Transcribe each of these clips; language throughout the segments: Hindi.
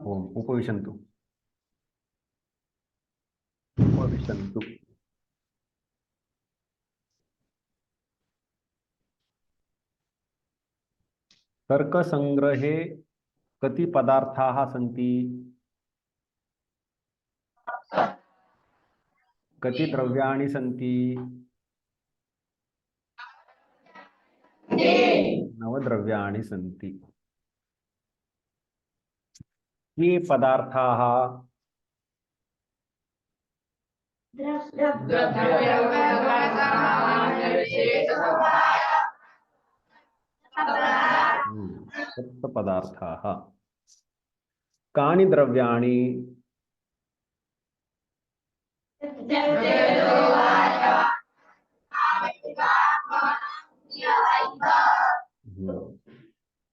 ओम उपविशन्तु। उपविशन्तु। तर्कसंग्रहे कति पदार्थाः सन्ति? कति द्रव्याणि सन्ति? 9 द्रव्याणि सन्ति। ये पदार्थाः सप्तपदार्थाः। कानि द्रव्याणि?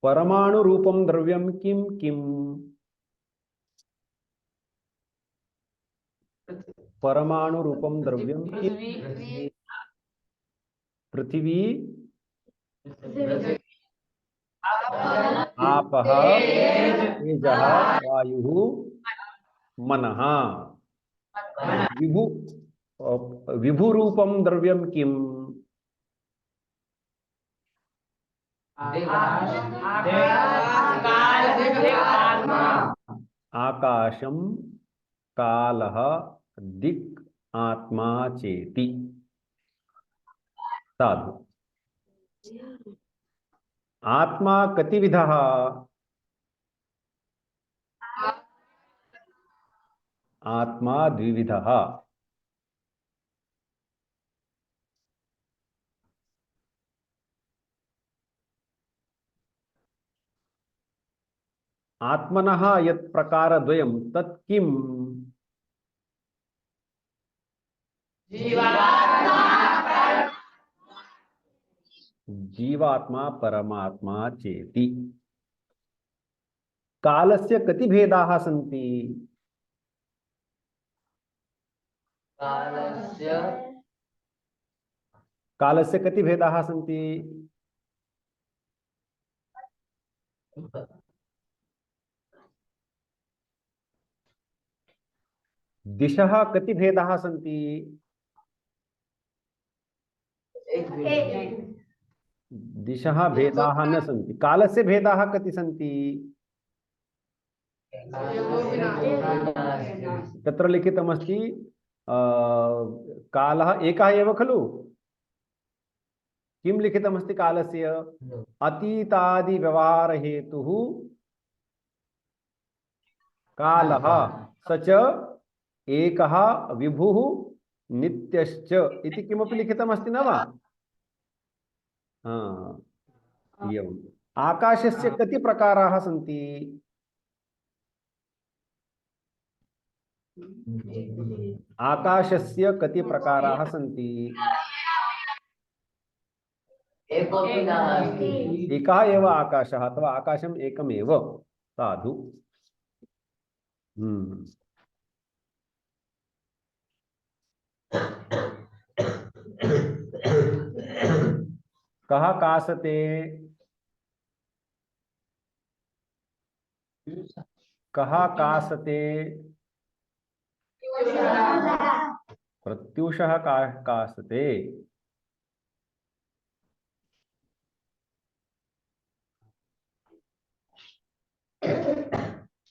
परमाणु रूपं द्रव्यं किं किम्? परमाणु रूपं द्रव्यं किम्? पृथिवी, आपः, तेजः, वायुः, मनः। विभुरूपं द्रव्यं किम्? आकाशं, कालः, दिक्, आत्मा चेति। साधु। आत्मा कतिविधः? आत्मा द्विविधः। आत्मनः यत् प्रकारद्वयं तत् किम्? जीवात्मा परमात्मा चेति। कालस्य कति भेदाः सन्ति? कालस्य कति भेदाः सन्ति? दिशः कति भेदाः सन्ति? दिशः भेदाः न सन्ति। कालस्य भेदाः कति सन्ति? तत्र लिखितमस्ति कालः एकः एव खलु? किं लिखितमस्ति कालस्य? अतीतादि व्यवहार हेतुः कालः स च एकः विभुः नित्यश्च इति किमपि लिखितमस्ति न वा? एवम्। आकाशस्य कति प्रकाराः सन्ति? आकाशस्य कति प्रकाराः सन्ति? एकः एव आकाशः अथवा आकाशम् एकमेव। साधु। कः कासते? कः कासते? प्रत्यूषः कासते।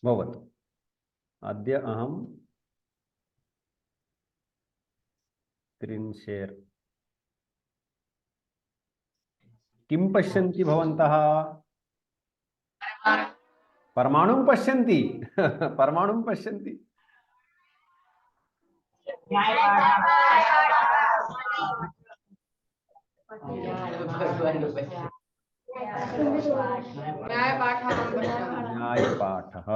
भवतु। अद्य अहं स्क्रीन् शेर्। किं पश्यन्ति भवन्तः? परमाणुं पश्यन्ति। परमाणुं पश्यन्ति। न्यायपाठः।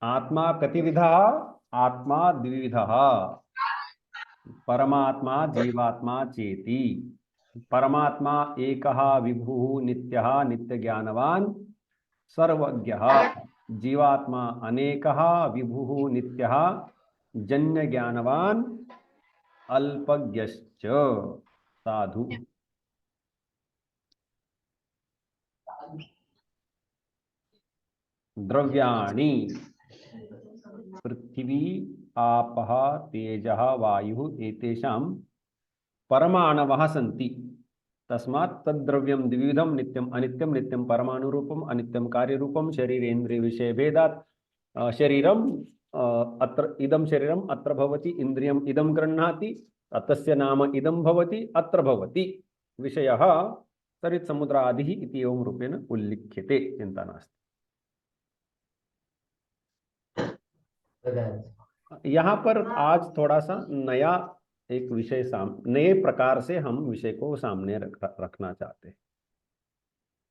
आत्मा कतिविधः? आत्मा द्विविधः। परमात्मा जीवात्मा चेति। परमात्मा एकः विभुः नित्यः नित्यज्ञानवान् सर्वज्ञः। जीवात्मा अनेकः विभुः नित्यः जन्य ज्ञानवान अल्पज्ञश्च साधु। द्रव्याणि पृथ्वी आपः तेजः वायुः एतेषां परमाणवः सन्ति। तस्मात् तद्द्रव्यं द्विविधं नित्यम् अनित्यं नित्यं परमाणुरूपम् अनित्यं कार्यरूपं शरीरेन्द्रिय विषय भेदात् शरीरम अत्र इदं शरीरम अत्र भवति इंद्रियम इदं गृह्णाति तस्य नाम इदं भवति अत्र भवति विषयः सरित् समुद्रादिः इति एवं रूपेण उल्लिख्यते। चिंता नास्ति। यहाँ पर आज थोड़ा सा नया एक विषय नए प्रकार से हम विषय को सामने रखना चाहते हैं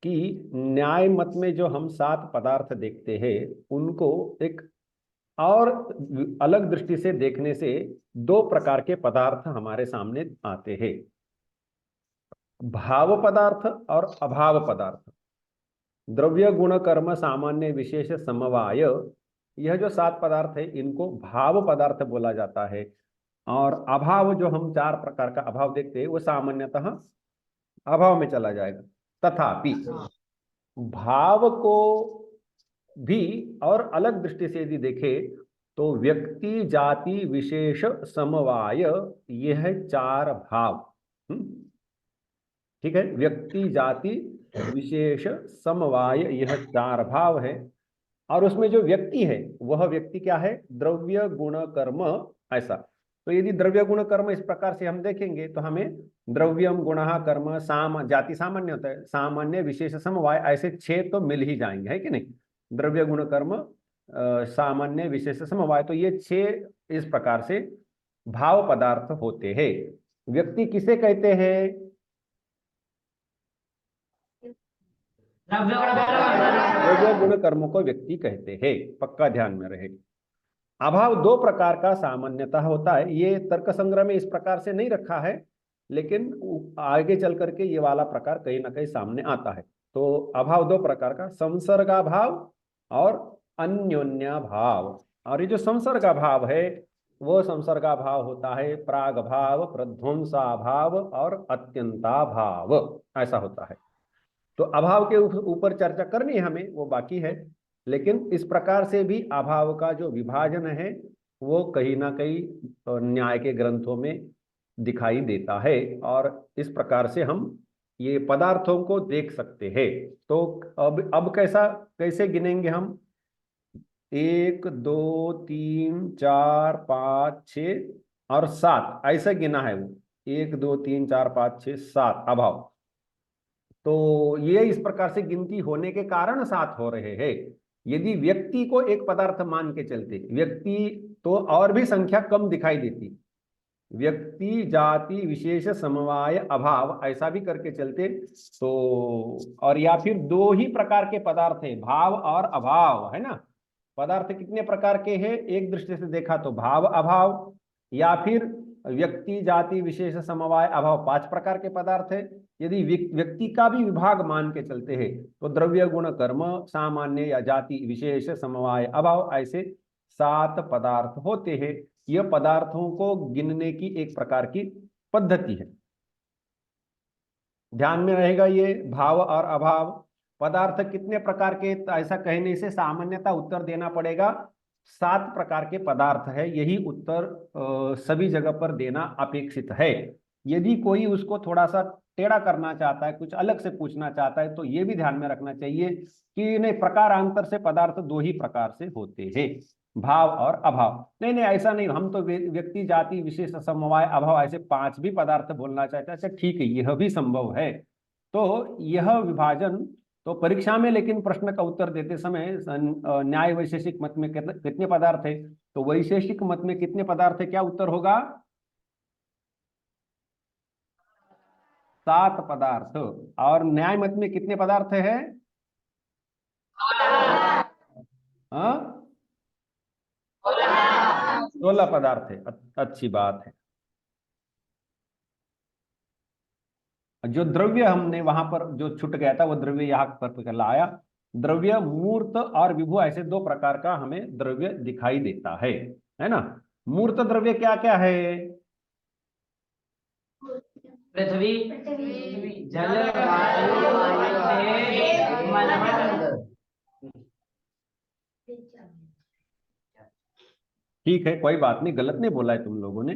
कि न्याय मत में जो हम 7 पदार्थ देखते हैं उनको एक और अलग दृष्टि से देखने से 2 प्रकार के पदार्थ हमारे सामने आते हैं, भाव पदार्थ और अभाव पदार्थ। द्रव्य गुण कर्म सामान्य विशेष समवाय, यह जो 7 पदार्थ है इनको भाव पदार्थ बोला जाता है। और अभाव जो हम 4 प्रकार का अभाव देखते हैं वो सामान्यतः अभाव में चला जाएगा। तथापि भाव को भी और अलग दृष्टि से यदि देखें तो व्यक्ति जाति विशेष समवाय, यह 4 भाव। ठीक है, व्यक्ति जाति विशेष समवाय यह 4 भाव है। और उसमें जो व्यक्ति है वह व्यक्ति क्या है, द्रव्य गुण कर्म ऐसा। तो यदि द्रव्य गुण कर्म इस प्रकार से हम देखेंगे तो हमें द्रव्यम गुणः कर्म जाति सामान्य होता है, सामान्य विशेष समवाय, ऐसे 6 तो मिल ही जाएंगे, है कि नहीं। द्रव्य गुण कर्म सामान्य विशेष समवाय, तो ये 6 इस प्रकार से भाव पदार्थ होते हैं। व्यक्ति किसे कहते हैं, द्रव्य गुण कर्म को व्यक्ति कहते हैं, पक्का ध्यान में रहे। अभाव 2 प्रकार का सामान्यतः होता है, ये तर्क संग्रह में इस प्रकार से नहीं रखा है, लेकिन आगे चल करके ये वाला प्रकार कहीं ना कहीं सामने आता है। तो अभाव 2 प्रकार का, संसर्गा भाव और अन्योन्या भाव। और ये जो संसर्गा भाव है वो संसर्गा भाव होता है प्राग भाव, प्रध्वंसा भाव और अत्यंता भाव, ऐसा होता है। तो अभाव के ऊपर चर्चा करनी है हमें, वो बाकी है, लेकिन इस प्रकार से भी अभाव का जो विभाजन है वो कहीं ना कहीं न्याय के ग्रंथों में दिखाई देता है। और इस प्रकार से हम ये पदार्थों को देख सकते हैं। तो अब कैसे गिनेंगे हम, 1 2 3 4 5 6 और 7 ऐसा गिना है वो, 1 2 3 4 5 6 7 अभाव। तो ये इस प्रकार से गिनती होने के कारण 7 हो रहे हैं। यदि व्यक्ति को एक पदार्थ मान के चलते, व्यक्ति तो और भी संख्या कम दिखाई देती, व्यक्ति जाति विशेष समवाय अभाव ऐसा भी करके चलते तो, और या फिर 2 ही प्रकार के पदार्थ है, भाव और अभाव, है ना। पदार्थ कितने प्रकार के हैं, एक दृष्टि से देखा तो भाव अभाव, या फिर व्यक्ति जाति विशेष समवाय अभाव, 5 प्रकार के पदार्थ है। यदि व्यक्ति का भी विभाग मान के चलते हैं तो द्रव्य गुण कर्म सामान्य या जाति विशेष समवाय अभाव, ऐसे 7 पदार्थ होते हैं। यह पदार्थों को गिनने की एक प्रकार की पद्धति है, ध्यान में रहेगा ये भाव और अभाव। पदार्थ कितने प्रकार के, ऐसा कहने से सामान्यतः उत्तर देना पड़ेगा 7 प्रकार के पदार्थ है, यही उत्तर सभी जगह पर देना अपेक्षित है। यदि कोई उसको थोड़ा सा टेढ़ा करना चाहता है, कुछ अलग से पूछना चाहता है, तो ये भी ध्यान में रखना चाहिए कि नहीं, प्रकारांतर से पदार्थ 2 ही प्रकार से होते हैं, भाव और अभाव। नहीं नहीं, ऐसा नहीं, हम तो व्यक्ति जाति विशेष समवाय अभाव ऐसे 5 भी पदार्थ बोलना चाहते हैं। अच्छा ठीक है, यह भी संभव है। तो यह विभाजन तो परीक्षा में, लेकिन प्रश्न का उत्तर देते समय न्याय वैशेषिक मत में कितने पदार्थ है, तो वैशेषिक मत में कितने पदार्थ है, क्या उत्तर होगा, 7 पदार्थ। और न्याय मत में कितने पदार्थ है, हाँ 16 पदार्थ है। अच्छी बात है। जो द्रव्य हमने वहां पर जो छूट गया था वो द्रव्य यहाँ पर लाया, द्रव्य मूर्त और विभु, ऐसे दो प्रकार का हमें द्रव्य दिखाई देता है ना। मूर्त द्रव्य क्या क्या है? पृथ्वी, जल, वायु, तेज, मन। ठीक है, कोई बात नहीं, गलत नहीं बोला है तुम लोगों ने।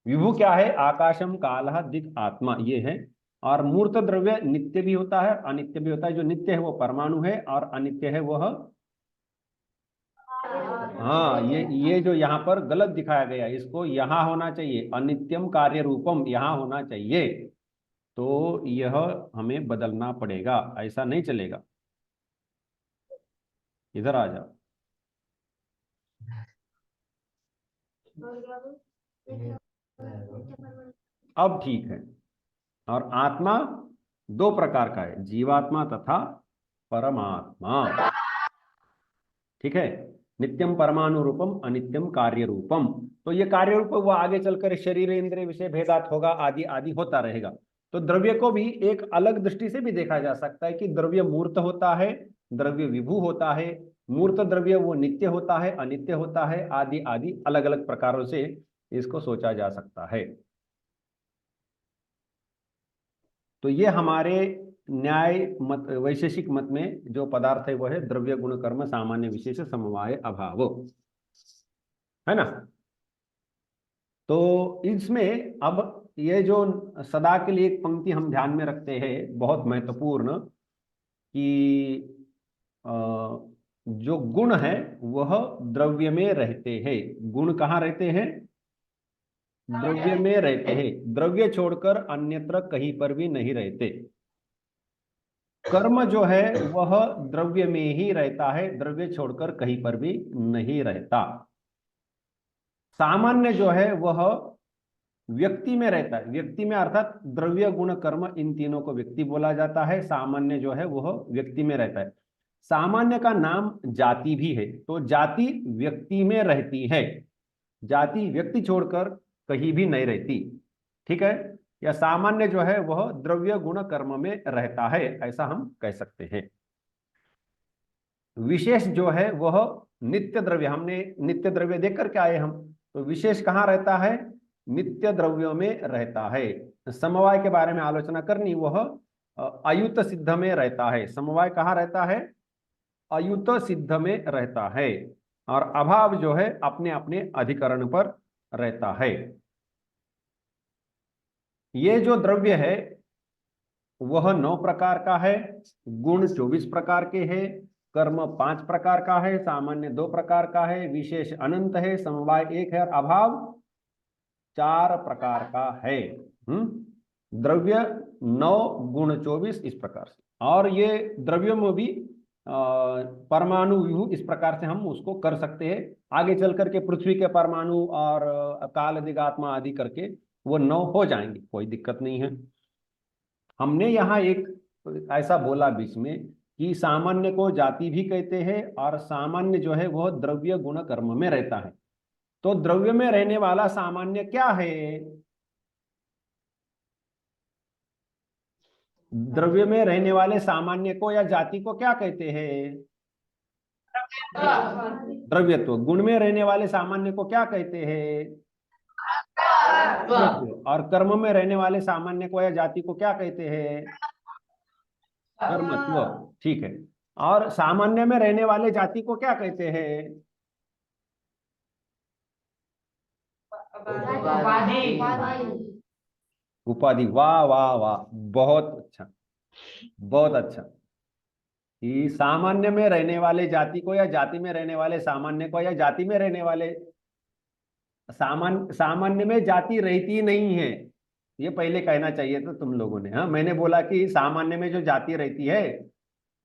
विभु क्या है? आकाशम कालः दिक् आत्मा, ये है। और मूर्त द्रव्य नित्य भी होता है, अनित्य भी होता है। जो नित्य है वो परमाणु है, और अनित्य है वह, हाँ, ये जो यहाँ पर गलत दिखाया गया, इसको यहाँ होना चाहिए, अनित्यम कार्य रूपम यहाँ होना चाहिए। तो यह हमें बदलना पड़ेगा, ऐसा नहीं चलेगा। इधर आ जाओ। अब ठीक है। और आत्मा दो प्रकार का है, जीवात्मा तथा परमात्मा। ठीक है। नित्यम परमाणु रूपम, अनित्यम कार्य रूपम। तो ये कार्य रूप वो आगे चलकर शरीर इंद्रिय विषय भेदात होगा, आदि आदि होता रहेगा। तो द्रव्य को भी एक अलग दृष्टि से भी देखा जा सकता है कि द्रव्य मूर्त होता है, द्रव्य विभू होता है। मूर्त द्रव्य वो नित्य होता है, अनित्य होता है, आदि आदि अलग अलग प्रकारों से इसको सोचा जा सकता है। तो ये हमारे न्याय मत, वैशेषिक मत में जो पदार्थ है वह है द्रव्य गुण कर्म सामान्य विशेष समवाय अभाव, है ना। तो इसमें अब ये जो सदा के लिए एक पंक्ति हम ध्यान में रखते हैं, बहुत महत्वपूर्ण, कि जो गुण है वह द्रव्य में रहते हैं। गुण कहाँ रहते हैं? द्रव्य में रहते हैं। द्रव्य छोड़कर अन्यत्र कहीं पर भी नहीं रहते। कर्म जो है वह द्रव्य में ही रहता है, द्रव्य छोड़कर कहीं पर भी नहीं रहता। सामान्य जो है वह व्यक्ति में रहता है। व्यक्ति में अर्थात द्रव्य गुण कर्म, इन तीनों को व्यक्ति बोला जाता है। सामान्य जो है वह व्यक्ति में रहता है। सामान्य का नाम जाति भी है। तो जाति व्यक्ति में रहती है, जाति व्यक्ति छोड़कर कहीं भी नहीं रहती। ठीक है। या सामान्य जो है वह द्रव्य गुण कर्म में रहता है, ऐसा हम कह सकते हैं। विशेष जो है वह नित्य द्रव्य, हमने नित्य द्रव्य देख करके आए हम। तो विशेष कहाँ रहता है? नित्य द्रव्यों में रहता है। समवाय के बारे में आलोचना करनी, वह अयुत सिद्ध में रहता है। समवाय कहाँ रहता है? अयुत सिद्ध में रहता है। और अभाव जो है अपने अपने अधिकरण पर रहता है। ये जो द्रव्य है वह 9 प्रकार का है, गुण 24 प्रकार के हैं, कर्म 5 प्रकार का है, सामान्य 2 प्रकार का है, विशेष अनंत है, समवाय 1 है, और अभाव 4 प्रकार का है। द्रव्य 9 गुण 24 इस प्रकार से। और ये द्रव्यों में भी परमाणु विभु इस प्रकार से हम उसको कर सकते हैं। आगे चल करके पृथ्वी के परमाणु और काल दिगात्मा आदि करके वो 9 हो जाएंगे, कोई दिक्कत नहीं है। हमने यहाँ एक ऐसा बोला बीच में कि सामान्य को जाति भी कहते हैं, और सामान्य जो है वह द्रव्य गुण कर्म में रहता है। तो द्रव्य में रहने वाला सामान्य क्या है? द्रव्य में रहने वाले सामान्य को या जाति को क्या कहते हैं? द्रव्यत्व। गुण में रहने वाले सामान्य को क्या कहते हैं? कर्मत्व। और कर्म में रहने वाले सामान्य को या जाति को क्या कहते हैं? कर्मत्व। ठीक है। और सामान्य में रहने वाले जाति को क्या कहते हैं? उपाधि। वाह वाह वाह, बहुत अच्छा, बहुत अच्छा। कि सामान्य में रहने वाले जाति को या जाति में रहने वाले सामान्य को, या जाति में रहने वाले सामान्य में जाति रहती नहीं है, ये पहले कहना चाहिए था तुम लोगों ने। हाँ, मैंने बोला कि सामान्य में जो जाति रहती है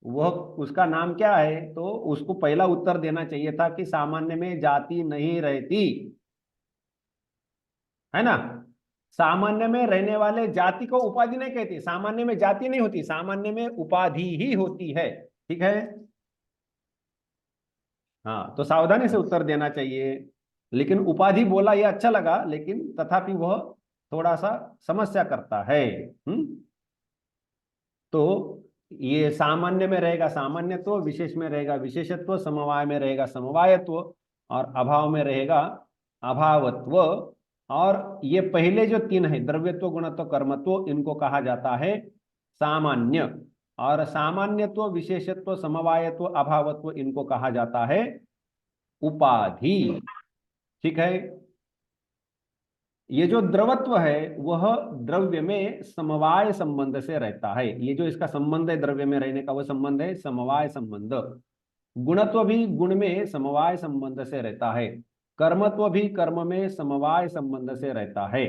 वह, उसका नाम क्या है, तो उसको पहला उत्तर देना चाहिए था कि सामान्य में जाति नहीं रहती, है ना। सामान्य में रहने वाले जाति को उपाधि नहीं कहती, सामान्य में जाति नहीं होती, सामान्य में उपाधि ही होती है। ठीक है। हाँ, तो सावधानी से उत्तर देना चाहिए। लेकिन उपाधि बोला ये अच्छा लगा, लेकिन तथापि वह थोड़ा सा समस्या करता है। तो ये सामान्य में रहेगा सामान्यत्व, विशेष में रहेगा विशेषत्व, समवाय में रहेगा समवायत्व, और अभाव में रहेगा अभावत्व। और ये पहले जो तीन है, द्रव्यत्व, गुणत्व, कर्मत्व, इनको कहा जाता है सामान्य। और सामान्यत्व, विशेषत्व, समवायत्व, अभावत्व, इनको कहा जाता है उपाधि। ठीक है। ये जो द्रवत्व है वह द्रव्य में समवाय संबंध से रहता है। ये जो इसका संबंध है द्रव्य में रहने का, वह संबंध है समवाय संबंध। गुणत्व भी गुण में समवाय संबंध से रहता है, कर्मत्व भी कर्म में समवाय संबंध से रहता है।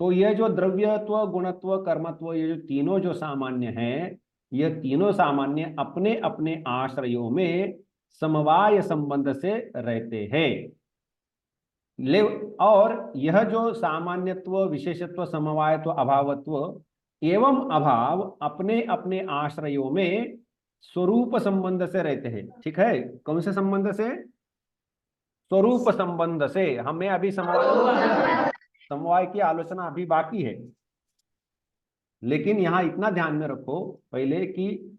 तो ये जो द्रव्यत्व, गुणत्व, कर्मत्व, ये जो तीनों जो सामान्य हैं, ये तीनों सामान्य अपने अपने आश्रयों में समवाय संबंध से रहते हैं। ले और यह जो सामान्यत्व, विशेषत्व, समवायत्व, अभावत्व एवं अभाव अपने अपने आश्रयों में स्वरूप संबंध से रहते हैं। ठीक है। कौन से संबंध से? स्वरूप संबंध से। हमें अभी समवाय की आलोचना अभी बाकी है, लेकिन यहां इतना ध्यान में रखो पहले कि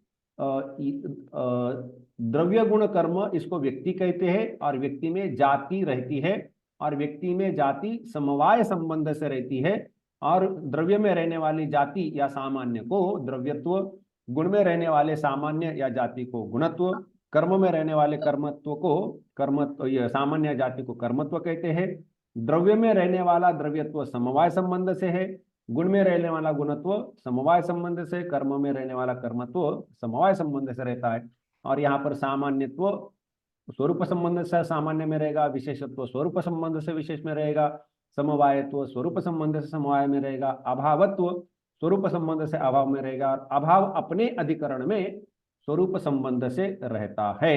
द्रव्य, गुण, कर्म, इसको व्यक्ति कहते हैं, और व्यक्ति में जाति रहती है, और व्यक्ति में जाति समवाय संबंध से रहती है। और द्रव्य में रहने वाली जाति या सामान्य को द्रव्यत्व, गुण में रहने वाले सामान्य या जाति को गुणत्व, कर्म में रहने वाले कर्मत्व को कर्मत्व, यह सामान्य जाति को कर्मत्व कहते हैं। द्रव्य में रहने वाला द्रव्यत्व समवाय संबंध से है, गुण में रहने वाला गुणत्व समवाय संबंध से, कर्म में रहने वाला कर्मत्व समवाय संबंध से रहता है। और यहाँ पर सामान्यत्व स्वरूप संबंध से सामान्य में रहेगा, विशेषत्व स्वरूप संबंध से विशेष में रहेगा, समवायत्व स्वरूप संबंध से समवाय में रहेगा, अभावत्व स्वरूप संबंध से अभाव में रहेगा, और अभाव अपने अधिकरण में स्वरूप संबंध से रहता है।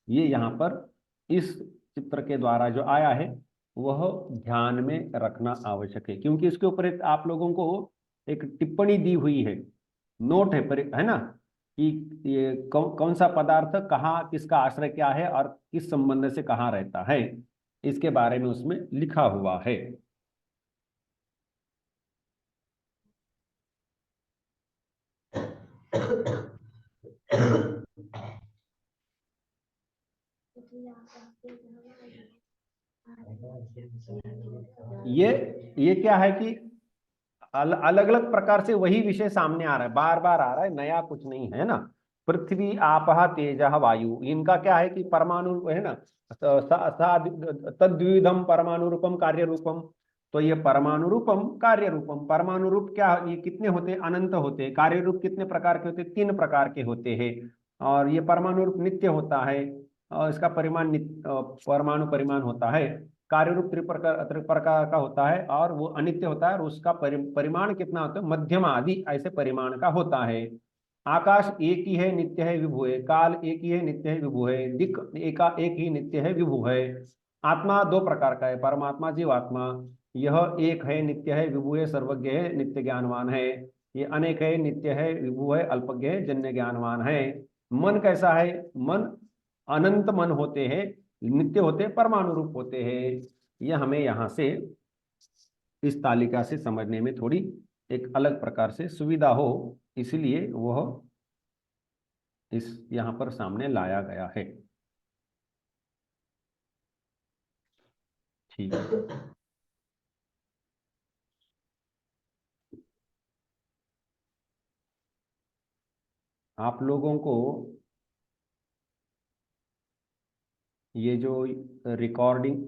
ये यहाँ पर इस चित्र के द्वारा जो आया है वह ध्यान में रखना आवश्यक है, क्योंकि इसके ऊपर आप लोगों को एक टिप्पणी दी हुई है, नोट है ना, कि ये कौन सा पदार्थ कहाँ, किसका आश्रय क्या है और किस संबंध से कहाँ रहता है, इसके बारे में उसमें लिखा हुआ है। ये क्या है कि अलग अलग प्रकार से वही विषय सामने आ रहा है, बार बार आ रहा है, नया कुछ नहीं है ना। पृथ्वी, आपः, तेजः, वायु, इनका क्या है कि परमाणु है ना, तद्विधम परमाणु रूपम कार्य रूपम। तो ये परमाणु रूपम कार्य रूपम, परमाणु रूप क्या, ये कितने होते हैं? अनंत होते हैं। कार्य रूप कितने प्रकार के होते हैं? 3 प्रकार के होते हैं। और ये परमाणु रूप नित्य होता है, और इसका परिमाण परमाणु परिमाण होता है। कार्य रूप त्रिप्रकार का होता है, और वो अनित्य होता है, और उसका परिमाण कितना होता है? मध्यम आदि ऐसे परिमाण का होता है। आकाश एक ही है, नित्य है, विभु है। काल एक ही है, नित्य है, विभु है। दिक् एक ही नित्य है, विभु है। आत्मा 2 प्रकार का है, परमात्मा, जीवात्मा। यह एक है, नित्य है, विभु है, सर्वज्ञ है, नित्य ज्ञानवान है। ये अनेक है, नित्य है, विभु है, अल्पज्ञ है, जन्य ज्ञानवान है। मन कैसा है? मन अनंत मन होते हैं, नित्य होते हैं, परमाणु रूप होते हैं। यह हमें यहाँ से इस तालिका से समझने में थोड़ी एक अलग प्रकार से सुविधा हो, इसलिए वह इस यहाँ पर सामने लाया गया है। ठीक है। आप लोगों को ये जो रिकॉर्डिंग